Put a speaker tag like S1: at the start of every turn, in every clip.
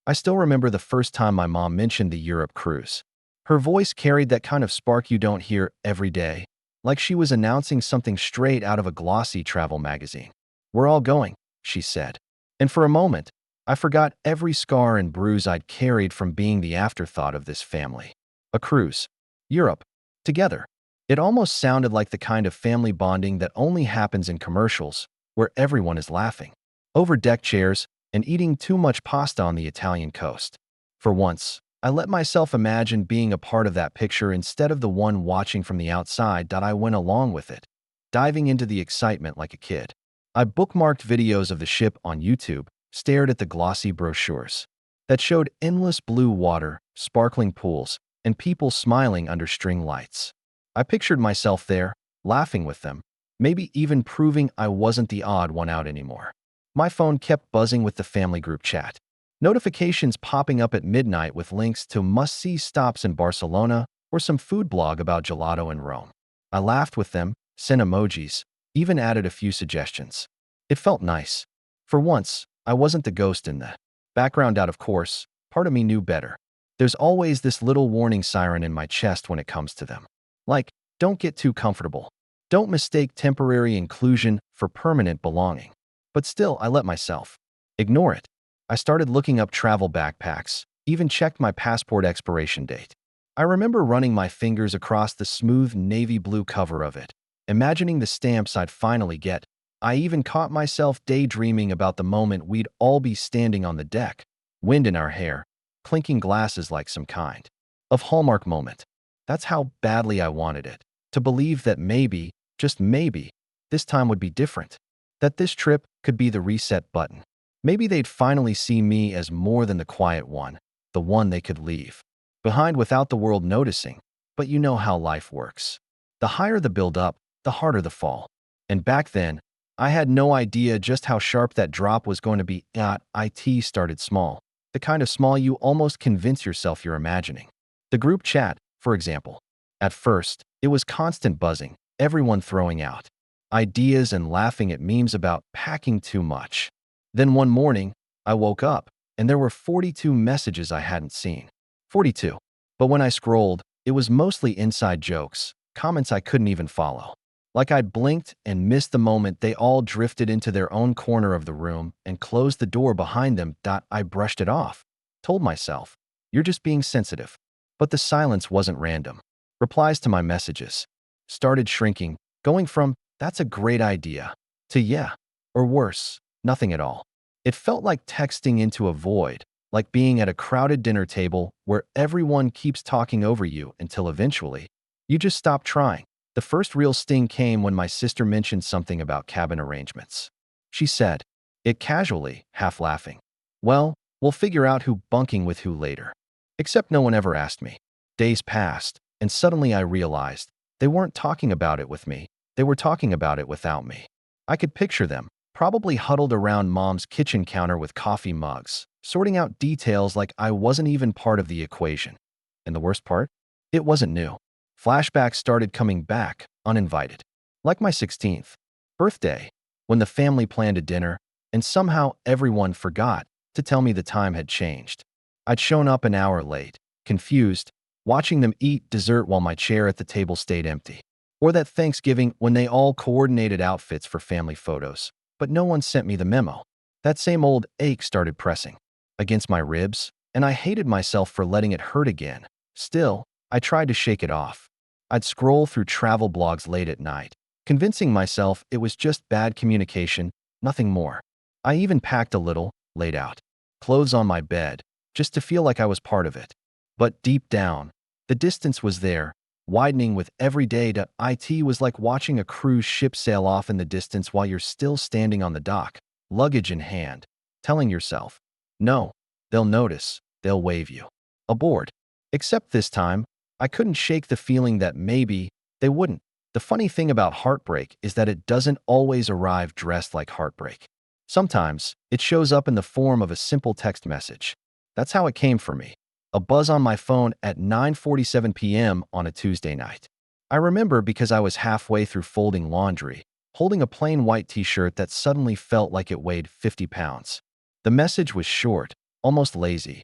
S1: I still remember the first time my mom mentioned the Europe cruise. Her voice carried that kind of spark you don't hear every day, like she was announcing something straight out of a glossy travel magazine. "We're all going," she said. And for a moment, I forgot every scar and bruise I'd carried from being the afterthought of this family. A cruise. Europe. Together. It almost sounded like the kind of family bonding that only happens in commercials, where everyone is laughing over deck chairs and eating too much pasta on the Italian coast. For once, I let myself imagine being a part of that picture instead of the one watching from the outside. I went along with it, diving into the excitement like a kid. I bookmarked videos of the ship on YouTube, stared at the glossy brochures that showed endless blue water, sparkling pools, and people smiling under string lights. I pictured myself there, laughing with them, maybe even proving I wasn't the odd one out anymore. My phone kept buzzing with the family group chat. Notifications popping up at midnight with links to must-see stops in Barcelona or some food blog about gelato in Rome. I laughed with them, sent emojis, even added a few suggestions. It felt nice. For once, I wasn't the ghost in the background. Of course, part of me knew better. There's always this little warning siren in my chest when it comes to them. Like, don't get too comfortable. Don't mistake temporary inclusion for permanent belonging. But still, I let myself ignore it. I started looking up travel backpacks, even checked my passport expiration date. I remember running my fingers across the smooth navy blue cover of it, imagining the stamps I'd finally get. I even caught myself daydreaming about the moment we'd all be standing on the deck, wind in our hair, clinking glasses like some kind of Hallmark moment. That's how badly I wanted it, to believe that maybe, just maybe, this time would be different. That this trip could be the reset button. Maybe they'd finally see me as more than the quiet one, the one they could leave behind without the world noticing. But you know how life works. The higher the build-up, the harder the fall. And back then, I had no idea just how sharp that drop was going to be. It started small, the kind of small you almost convince yourself you're imagining. The group chat, for example. At first, it was constant buzzing, everyone throwing out ideas and laughing at memes about packing too much. Then one morning, I woke up, and there were 42 messages I hadn't seen. 42. But when I scrolled, it was mostly inside jokes, comments I couldn't even follow. Like I'd blinked and missed the moment they all drifted into their own corner of the room and closed the door behind them. I brushed it off, told myself, "You're just being sensitive." But the silence wasn't random. Replies to my messages started shrinking, going from, "That's a great idea," to "yeah," or worse, nothing at all. It felt like texting into a void, like being at a crowded dinner table where everyone keeps talking over you until eventually, you just stop trying. The first real sting came when my sister mentioned something about cabin arrangements. She said it casually, half laughing. "Well, we'll figure out who bunking with who later." Except no one ever asked me. Days passed, and suddenly I realized they weren't talking about it with me. They were talking about it without me. I could picture them, probably huddled around Mom's kitchen counter with coffee mugs, sorting out details like I wasn't even part of the equation. And the worst part? It wasn't new. Flashbacks started coming back, uninvited. Like my 16th birthday, when the family planned a dinner, and somehow everyone forgot to tell me the time had changed. I'd shown up an hour late, confused, watching them eat dessert while my chair at the table stayed empty. Or that Thanksgiving when they all coordinated outfits for family photos, but no one sent me the memo. That same old ache started pressing against my ribs, and I hated myself for letting it hurt again. Still, I tried to shake it off. I'd scroll through travel blogs late at night, convincing myself it was just bad communication, nothing more. I even packed a little, laid out clothes on my bed, just to feel like I was part of it. But deep down, the distance was there, widening with every day. It was like watching a cruise ship sail off in the distance while you're still standing on the dock, luggage in hand, telling yourself, "No, they'll notice, they'll wave you aboard." Except this time, I couldn't shake the feeling that maybe they wouldn't. The funny thing about heartbreak is that it doesn't always arrive dressed like heartbreak. Sometimes, it shows up in the form of a simple text message. That's how it came for me. A buzz on my phone at 9:47 p.m. on a Tuesday night. I remember because I was halfway through folding laundry, holding a plain white t-shirt that suddenly felt like it weighed 50 pounds. The message was short, almost lazy.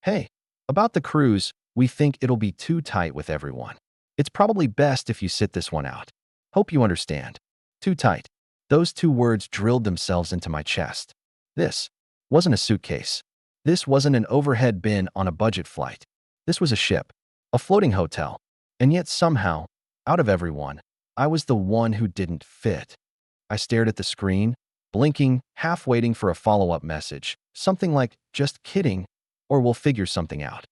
S1: Hey, about the cruise, we think it'll be too tight with everyone. It's probably best if you sit this one out. Hope you understand. Too tight. Those two words drilled themselves into my chest. This wasn't a suitcase. This wasn't an overhead bin on a budget flight. This was a ship, a floating hotel. And yet somehow, out of everyone, I was the one who didn't fit. I stared at the screen, blinking, half waiting for a follow-up message, something like, just kidding, or we'll figure something out.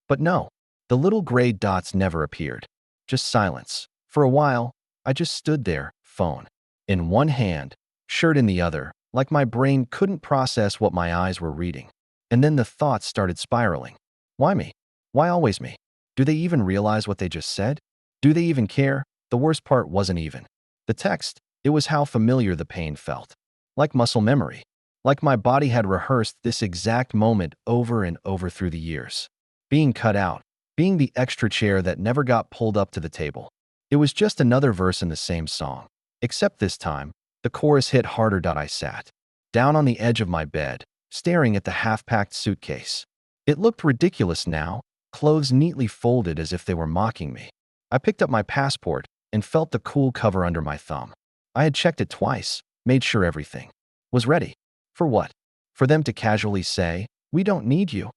S1: But no, the little gray dots never appeared. Just silence. For a while, I just stood there, phone in one hand, shirt in the other, like my brain couldn't process what my eyes were reading. And then the thoughts started spiraling. Why me? Why always me? Do they even realize what they just said? Do they even care? The worst part wasn't even the text. It was how familiar the pain felt. Like muscle memory. Like my body had rehearsed this exact moment over and over through the years. Being cut out. Being the extra chair that never got pulled up to the table. It was just another verse in the same song. Except this time, the chorus hit harder. I sat down on the edge of my bed, staring at the half-packed suitcase. It looked ridiculous now, clothes neatly folded as if they were mocking me. I picked up my passport and felt the cool cover under my thumb. I had checked it twice, made sure everything was ready. For what? For them to casually say, "We don't need you."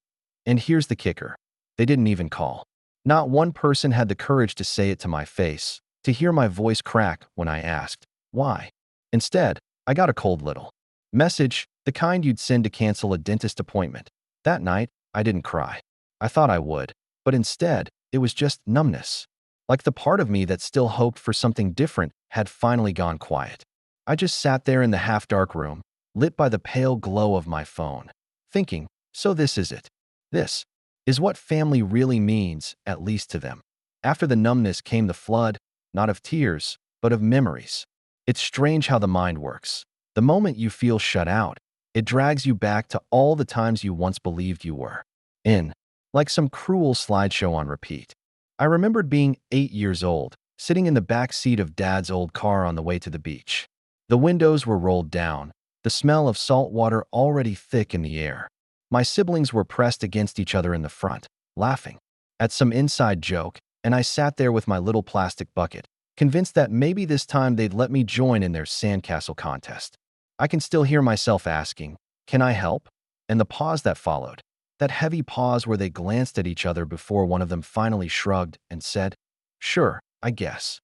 S1: And here's the kicker. They didn't even call. Not one person had the courage to say it to my face, to hear my voice crack when I asked, why? Instead, I got a cold little message, the kind you'd send to cancel a dentist appointment. That night, I didn't cry. I thought I would, but instead, it was just numbness. Like the part of me that still hoped for something different had finally gone quiet. I just sat there in the half-dark room, lit by the pale glow of my phone, thinking, so this is it. This is what family really means, at least to them. After the numbness came the flood, not of tears, but of memories. It's strange how the mind works. The moment you feel shut out, it drags you back to all the times you once believed you were in, like some cruel slideshow on repeat. I remembered being 8 years old, sitting in the back seat of Dad's old car on the way to the beach. The windows were rolled down, the smell of salt water already thick in the air. My siblings were pressed against each other in the front, laughing at some inside joke, and I sat there with my little plastic bucket, convinced that maybe this time they'd let me join in their sandcastle contest. I can still hear myself asking, "Can I help?" And the pause that followed, that heavy pause where they glanced at each other before one of them finally shrugged and said, "Sure, I guess."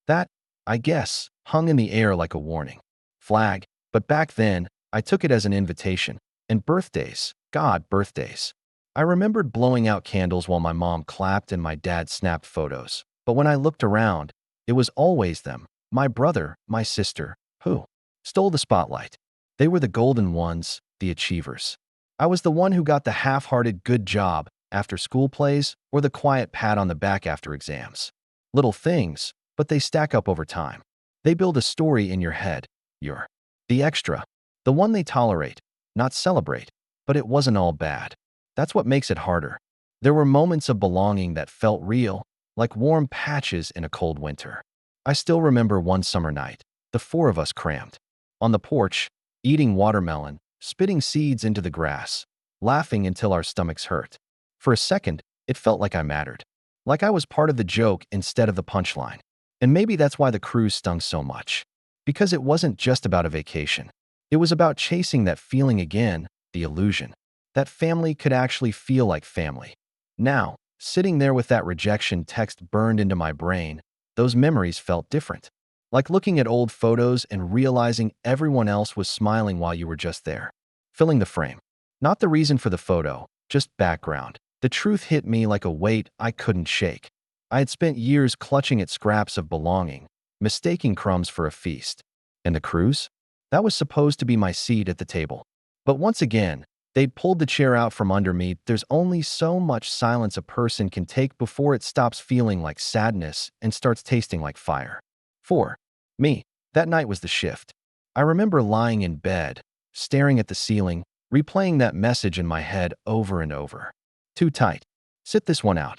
S1: That, "I guess," hung in the air like a warning flag, but back then, I took it as an invitation. And birthdays, God, birthdays. I remembered blowing out candles while my mom clapped and my dad snapped photos. But when I looked around, it was always them, my brother, my sister, who stole the spotlight. They were the golden ones, the achievers. I was the one who got the half-hearted good job after school plays or the quiet pat on the back after exams. Little things, but they stack up over time. They build a story in your head. You're the extra, the one they tolerate, not celebrate. But it wasn't all bad. That's what makes it harder. There were moments of belonging that felt real, like warm patches in a cold winter. I still remember one summer night, the four of us crammed on the porch, eating watermelon, spitting seeds into the grass, laughing until our stomachs hurt. For a second, it felt like I mattered, like I was part of the joke instead of the punchline. And maybe that's why the cruise stung so much. Because it wasn't just about a vacation. It was about chasing that feeling again, the illusion that family could actually feel like family. Now, sitting there with that rejection text burned into my brain, those memories felt different. Like looking at old photos and realizing everyone else was smiling while you were just there, filling the frame. Not the reason for the photo, just background. The truth hit me like a weight I couldn't shake. I had spent years clutching at scraps of belonging, mistaking crumbs for a feast. And the cruise? That was supposed to be my seat at the table. But once again, they'd pulled the chair out from under me. There's only so much silence a person can take before it stops feeling like sadness and starts tasting like fire. For me, that night was the shift. I remember lying in bed, staring at the ceiling, replaying that message in my head over and over. Too tight. Sit this one out.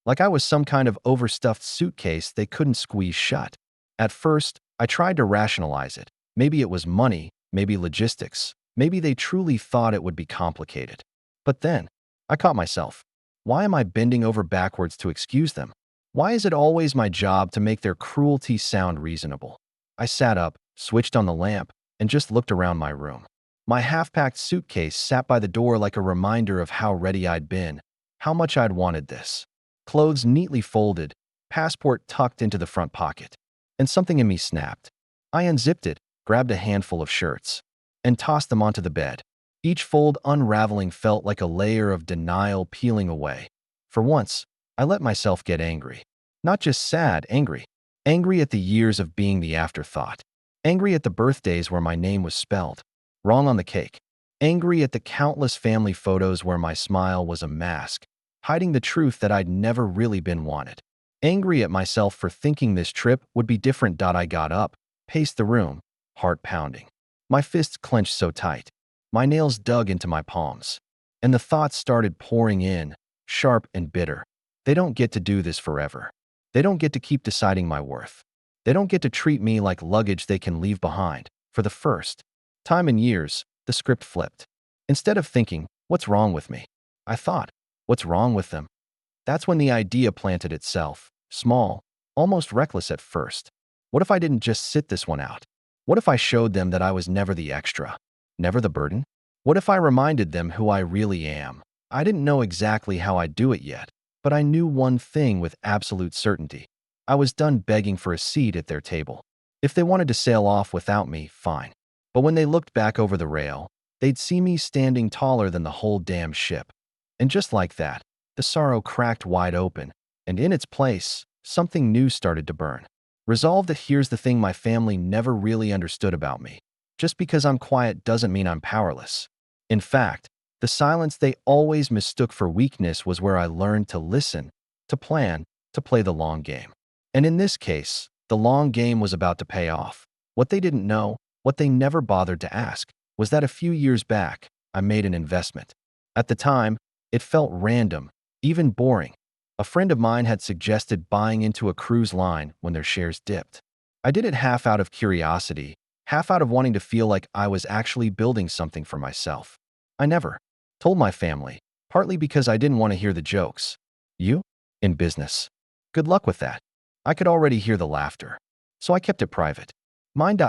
S1: Like I was some kind of overstuffed suitcase they couldn't squeeze shut. At first, I tried to rationalize it. Maybe it was money, maybe logistics. Maybe they truly thought it would be complicated. But then, I caught myself. Why am I bending over backwards to excuse them? Why is it always my job to make their cruelty sound reasonable? I sat up, switched on the lamp, and just looked around my room. My half-packed suitcase sat by the door like a reminder of how ready I'd been, how much I'd wanted this. Clothes neatly folded, passport tucked into the front pocket. And something in me snapped. I unzipped it, grabbed a handful of shirts, and tossed them onto the bed. Each fold unraveling felt like a layer of denial peeling away. For once, I let myself get angry. Not just sad, angry. Angry at the years of being the afterthought. Angry at the birthdays where my name was spelled wrong on the cake. Angry at the countless family photos where my smile was a mask, hiding the truth that I'd never really been wanted. Angry at myself for thinking this trip would be different. I got up, paced the room, heart pounding. My fists clenched so tight. My nails dug into my palms. And the thoughts started pouring in, sharp and bitter. They don't get to do this forever. They don't get to keep deciding my worth. They don't get to treat me like luggage they can leave behind. For the first time in years, the script flipped. Instead of thinking, what's wrong with me? I thought, what's wrong with them? That's when the idea planted itself, small, almost reckless at first. What if I didn't just sit this one out? What if I showed them that I was never the extra, never the burden? What if I reminded them who I really am? I didn't know exactly how I'd do it yet, but I knew one thing with absolute certainty. I was done begging for a seat at their table. If they wanted to sail off without me, fine. But when they looked back over the rail, they'd see me standing taller than the whole damn ship. And just like that, the sorrow cracked wide open, and in its place, something new started to burn. Resolve that here's the thing my family never really understood about me. Just because I'm quiet doesn't mean I'm powerless. In fact, the silence they always mistook for weakness was where I learned to listen, to plan, to play the long game. And in this case, the long game was about to pay off. What they didn't know, what they never bothered to ask, was that a few years back, I made an investment. At the time, it felt random, even boring. A friend of mine had suggested buying into a cruise line when their shares dipped. I did it half out of curiosity, half out of wanting to feel like I was actually building something for myself. I never told my family, partly because I didn't want to hear the jokes. You? In business. Good luck with that. I could already hear the laughter. So I kept it private.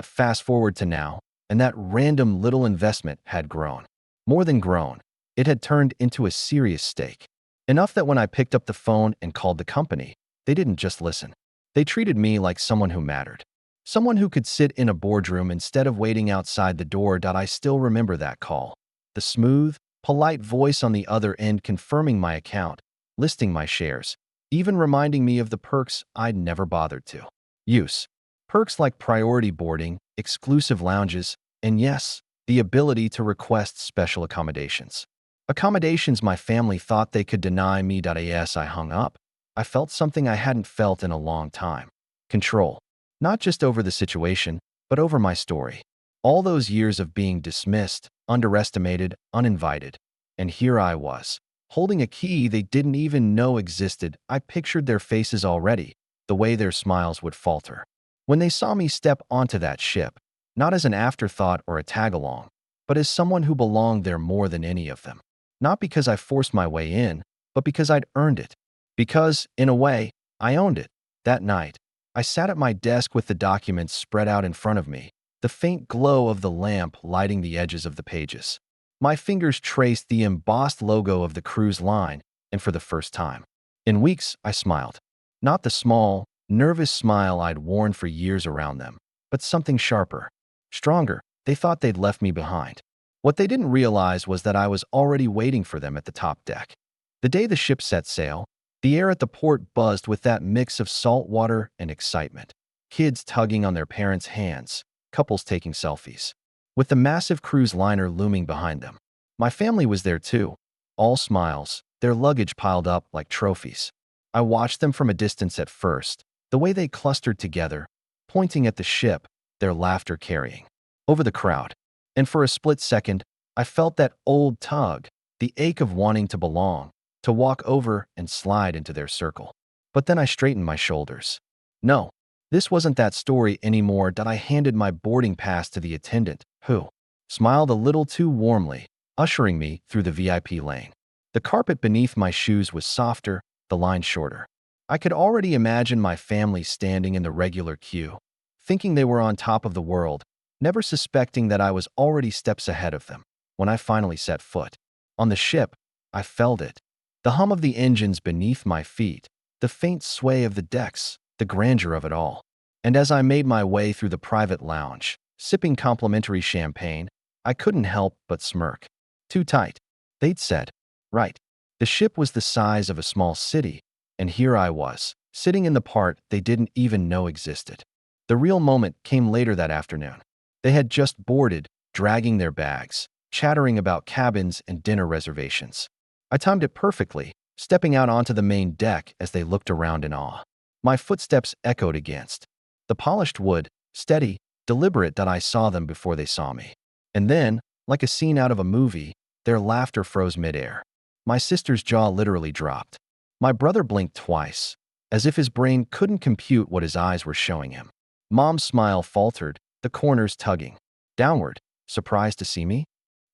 S1: Fast forward to now, and that random little investment had grown. More than grown, it had turned into a serious stake. Enough that when I picked up the phone and called the company, they didn't just listen. They treated me like someone who mattered. Someone who could sit in a boardroom instead of waiting outside the door. I still remember that call. The smooth, polite voice on the other end confirming my account, listing my shares, even reminding me of the perks I'd never bothered to use. Perks like priority boarding, exclusive lounges, and yes, the ability to request special accommodations. Accommodations my family thought they could deny me. As I hung up, I felt something I hadn't felt in a long time. Control. Not just over the situation, but over my story. All those years of being dismissed, underestimated, uninvited. And here I was, holding a key they didn't even know existed. I pictured their faces already, the way their smiles would falter when they saw me step onto that ship, not as an afterthought or a tag-along, but as someone who belonged there more than any of them. Not because I forced my way in, but because I'd earned it. Because, in a way, I owned it. That night, I sat at my desk with the documents spread out in front of me, the faint glow of the lamp lighting the edges of the pages. My fingers traced the embossed logo of the cruise line, and for the first time in weeks, I smiled. Not the small, nervous smile I'd worn for years around them, but something sharper, stronger. They thought they'd left me behind. What they didn't realize was that I was already waiting for them at the top deck. The day the ship set sail, the air at the port buzzed with that mix of salt water and excitement. Kids tugging on their parents' hands, couples taking selfies, with the massive cruise liner looming behind them. My family was there too, all smiles, their luggage piled up like trophies. I watched them from a distance at first, the way they clustered together, pointing at the ship, their laughter carrying over the crowd. And for a split second, I felt that old tug, the ache of wanting to belong, to walk over and slide into their circle. But then I straightened my shoulders. No, this wasn't that story anymore. I handed my boarding pass to the attendant, who smiled a little too warmly, ushering me through the VIP lane. The carpet beneath my shoes was softer, the line shorter. I could already imagine my family standing in the regular queue, thinking they were on top of the world, never suspecting that I was already steps ahead of them. When I finally set foot on the ship, I felt it. The hum of the engines beneath my feet, the faint sway of the decks, the grandeur of it all. And as I made my way through the private lounge, sipping complimentary champagne, I couldn't help but smirk. Too tight, they'd said. Right. The ship was the size of a small city, and here I was, sitting in the part they didn't even know existed. The real moment came later that afternoon. They had just boarded, dragging their bags, chattering about cabins and dinner reservations. I timed it perfectly, stepping out onto the main deck as they looked around in awe. My footsteps echoed against the polished wood, steady, deliberate that I saw them before they saw me. And then, like a scene out of a movie, their laughter froze midair. My sister's jaw literally dropped. My brother blinked twice, as if his brain couldn't compute what his eyes were showing him. Mom's smile faltered, the corners tugging. Downward, surprised to see me?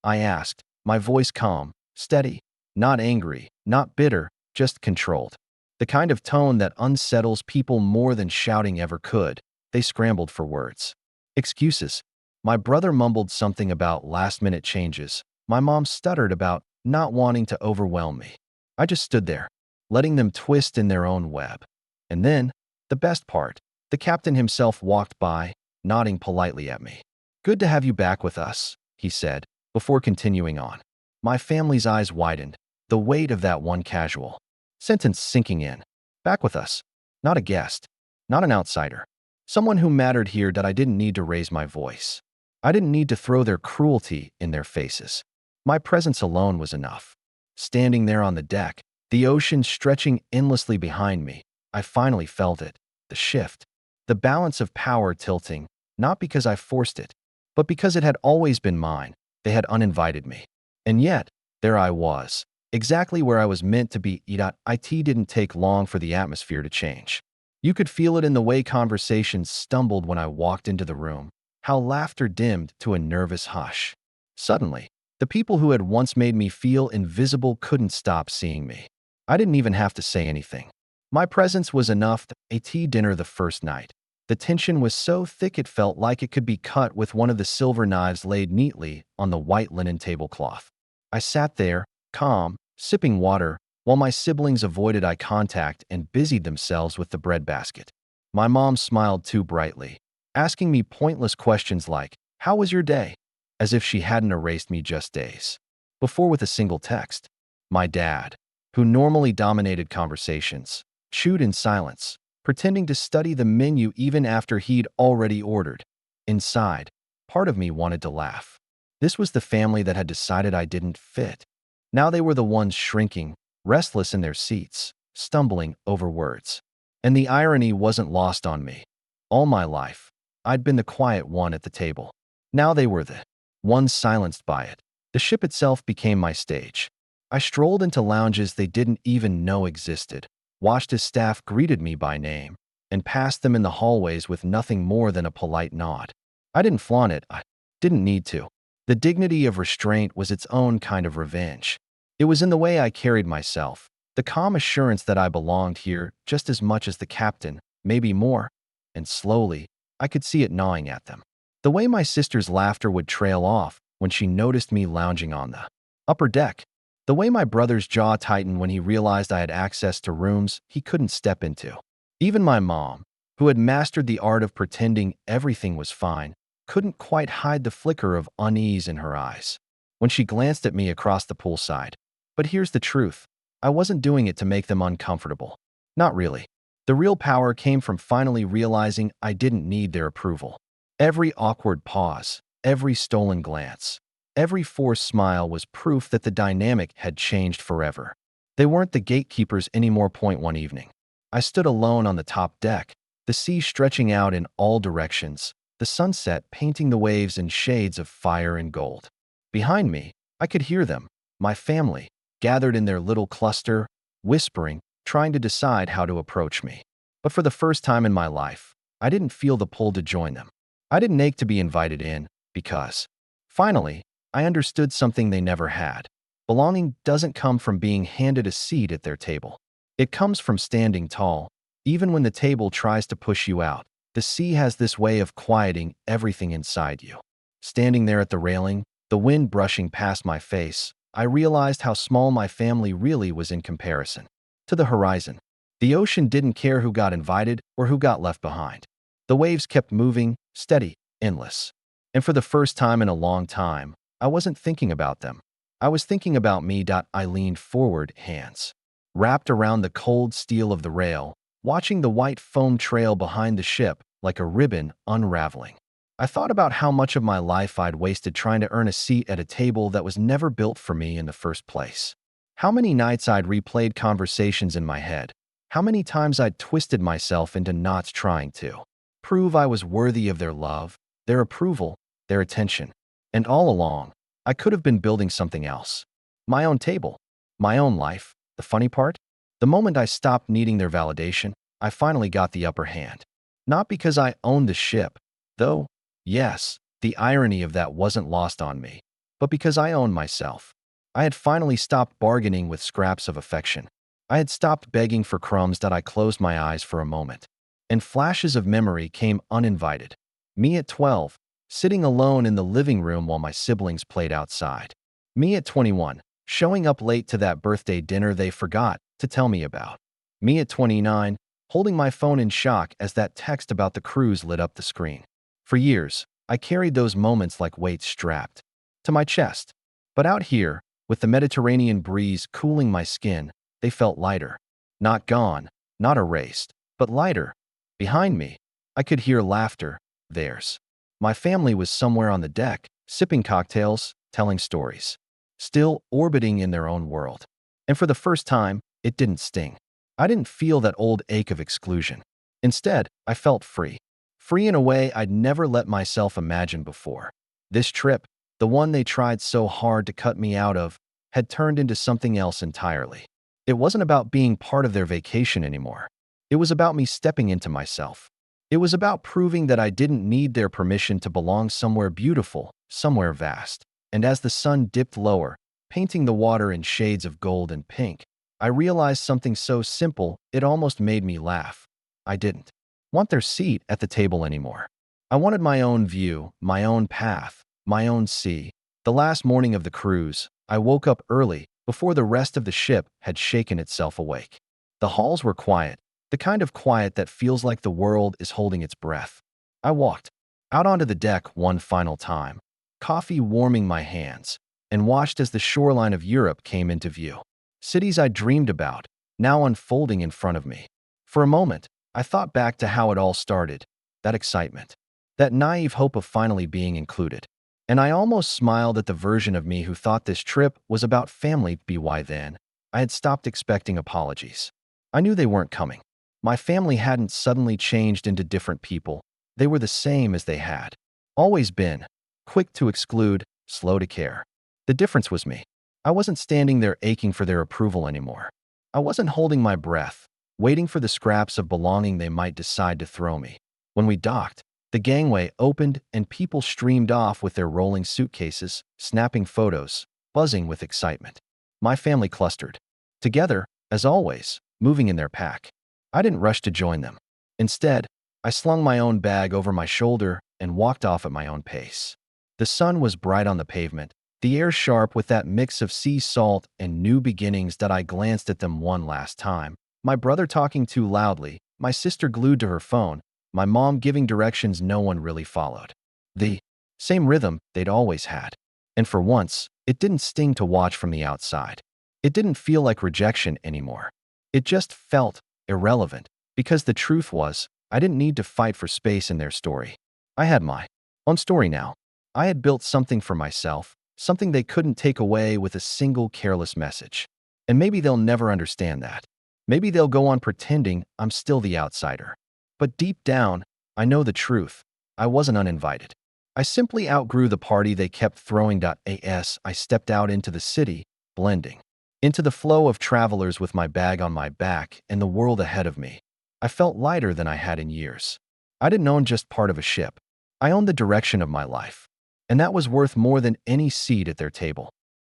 S1: I asked, my voice calm, steady, not angry, not bitter, just controlled. The kind of tone that unsettles people more than shouting ever could. They scrambled for words. Excuses. My brother mumbled something about last-minute changes. My mom stuttered about not wanting to overwhelm me. I just stood there, letting them twist in their own web. And then, the best part, the captain himself walked by, nodding politely at me. "Good to have you back with us," he said, before continuing on. My family's eyes widened, the weight of that one casual sentence sinking in. Back with us. Not a guest. Not an outsider. Someone who mattered here that I didn't need to raise my voice. I didn't need to throw their cruelty in their faces. My presence alone was enough. Standing there on the deck, the ocean stretching endlessly behind me, I finally felt it, the shift. The balance of power tilting, not because I forced it, but because it had always been mine. They had uninvited me. And yet, there I was, exactly where I was meant to be. It didn't take long for the atmosphere to change. You could feel it in the way conversations stumbled when I walked into the room, how laughter dimmed to a nervous hush. Suddenly, the people who had once made me feel invisible couldn't stop seeing me. I didn't even have to say anything. My presence was enough. At dinner the first night, the tension was so thick it felt like it could be cut with one of the silver knives laid neatly on the white linen tablecloth. I sat there, calm, sipping water, while my siblings avoided eye contact and busied themselves with the breadbasket. My mom smiled too brightly, asking me pointless questions like, "How was your day?" as if she hadn't erased me just days before with a single text. My dad, who normally dominated conversations, chewed in silence, pretending to study the menu even after he'd already ordered. Inside, part of me wanted to laugh. This was the family that had decided I didn't fit. Now they were the ones shrinking, restless in their seats, stumbling over words. And the irony wasn't lost on me. All my life, I'd been the quiet one at the table. Now they were the ones silenced by it. The ship itself became my stage. I strolled into lounges they didn't even know existed, watched as staff greeted me by name, and passed them in the hallways with nothing more than a polite nod. I didn't flaunt it. I didn't need to. The dignity of restraint was its own kind of revenge. It was in the way I carried myself, the calm assurance that I belonged here just as much as the captain, maybe more. And slowly, I could see it gnawing at them. The way my sister's laughter would trail off when she noticed me lounging on the upper deck. The way my brother's jaw tightened when he realized I had access to rooms he couldn't step into. Even my mom, who had mastered the art of pretending everything was fine, couldn't quite hide the flicker of unease in her eyes when she glanced at me across the poolside. But here's the truth. I wasn't doing it to make them uncomfortable. Not really. The real power came from finally realizing I didn't need their approval. Every awkward pause, every stolen glance, every forced smile was proof that the dynamic had changed forever. They weren't the gatekeepers anymore. One evening, I stood alone on the top deck, the sea stretching out in all directions, the sunset painting the waves in shades of fire and gold. Behind me, I could hear them, my family, gathered in their little cluster, whispering, trying to decide how to approach me. But for the first time in my life, I didn't feel the pull to join them. I didn't ache to be invited in, because, finally, I understood something they never had. Belonging doesn't come from being handed a seat at their table. It comes from standing tall. Even when the table tries to push you out, the sea has this way of quieting everything inside you. Standing there at the railing, the wind brushing past my face, I realized how small my family really was in comparison to the horizon. The ocean didn't care who got invited or who got left behind. The waves kept moving, steady, endless. And for the first time in a long time, I wasn't thinking about them. I was thinking about me. I leaned forward, hands wrapped around the cold steel of the rail, watching the white foam trail behind the ship like a ribbon unraveling. I thought about how much of my life I'd wasted trying to earn a seat at a table that was never built for me in the first place. How many nights I'd replayed conversations in my head. How many times I'd twisted myself into knots trying to prove I was worthy of their love, their approval, their attention. And all along, I could have been building something else. My own table, my own life. The funny part? The moment I stopped needing their validation, I finally got the upper hand. Not because I owned the ship, though, yes, the irony of that wasn't lost on me, but because I owned myself. I had finally stopped bargaining with scraps of affection. I had stopped begging for crumbs. I closed my eyes for a moment, and flashes of memory came uninvited. Me at 12, sitting alone in the living room while my siblings played outside. Me at 21, showing up late to that birthday dinner they forgot to tell me about. Me at 29, holding my phone in shock as that text about the cruise lit up the screen. For years, I carried those moments like weights strapped to my chest. But out here, with the Mediterranean breeze cooling my skin, they felt lighter. Not gone, not erased, but lighter. Behind me, I could hear laughter, theirs. My family was somewhere on the deck, sipping cocktails, telling stories, still orbiting in their own world. And for the first time, it didn't sting. I didn't feel that old ache of exclusion. Instead, I felt free. Free in a way I'd never let myself imagine before. This trip, the one they tried so hard to cut me out of, had turned into something else entirely. It wasn't about being part of their vacation anymore. It was about me stepping into myself. It was about proving that I didn't need their permission to belong somewhere beautiful, somewhere vast. And as the sun dipped lower, painting the water in shades of gold and pink, I realized something so simple it almost made me laugh. I didn't want their seat at the table anymore. I wanted my own view, my own path, my own sea. The last morning of the cruise, I woke up early, before the rest of the ship had shaken itself awake. The halls were quiet, the kind of quiet that feels like the world is holding its breath. I walked out onto the deck one final time, coffee warming my hands, and watched as the shoreline of Europe came into view. Cities I dreamed about, now unfolding in front of me. For a moment, I thought back to how it all started, that excitement, that naive hope of finally being included. And I almost smiled at the version of me who thought this trip was about family. By then, I had stopped expecting apologies. I knew they weren't coming. My family hadn't suddenly changed into different people. They were the same as they had always been, quick to exclude, slow to care. The difference was me. I wasn't standing there aching for their approval anymore. I wasn't holding my breath, waiting for the scraps of belonging they might decide to throw me. When we docked, the gangway opened and people streamed off with their rolling suitcases, snapping photos, buzzing with excitement. My family clustered together, as always, moving in their pack. I didn't rush to join them. Instead, I slung my own bag over my shoulder and walked off at my own pace. The sun was bright on the pavement, the air sharp with that mix of sea salt and new beginnings. I glanced at them one last time. My brother talking too loudly, my sister glued to her phone, my mom giving directions no one really followed. The same rhythm they'd always had. And for once, it didn't sting to watch from the outside. It didn't feel like rejection anymore. It just felt irrelevant, because the truth was, I didn't need to fight for space in their story. I had my own story now. I had built something for myself, something they couldn't take away with a single careless message. And maybe they'll never understand that. Maybe they'll go on pretending I'm still the outsider. But deep down, I know the truth. I wasn't uninvited. I simply outgrew the party they kept throwing. As I stepped out into the city, blending into the flow of travelers with my bag on my back and the world ahead of me, I felt lighter than I had in years. I didn't own just part of a ship. I owned the direction of my life. and that was worth more than any seat at their table.